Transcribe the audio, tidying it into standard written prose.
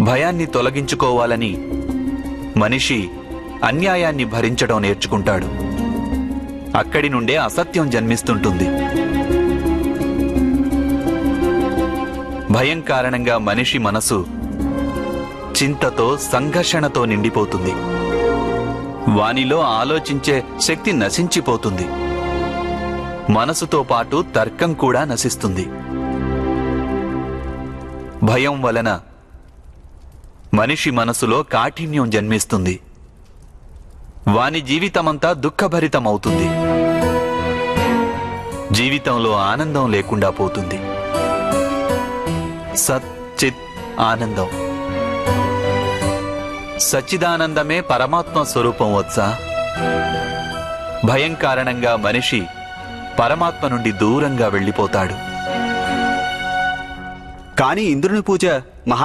భయాన్ని తొలగించుకోవాలని మనిషి అన్యాయాన్ని భరించడం నేర్చుకుంటాడు. అక్కడి నుండే అసత్యం జన్మిస్తుంటుంది. భయం కారణంగా మనిషి మనసు చింతతో, సంఘర్షణతో నిండిపోతుంది. వానిలో ఆలోచించే శక్తి నశించిపోతుంది. మనసుతో పాటు తర్కం కూడా నశిస్తుంది. భయం వలన మనిషి మనసులో కాఠిన్యం జన్మిస్తుంది. వాని జీవితమంతా దుఃఖభరితమవుతుంది. జీవితంలో ఆనందం లేకుండా పోతుంది. సత్ చిత్ ఆనందం, సచ్చిదానందమే పరమాత్మ స్వరూపం వచ్చా. భయం కారణంగా మనిషి పరమాత్మ నుండి దూరంగా వెళ్ళిపోతాడు. కానీ ఇంద్రుని పూజ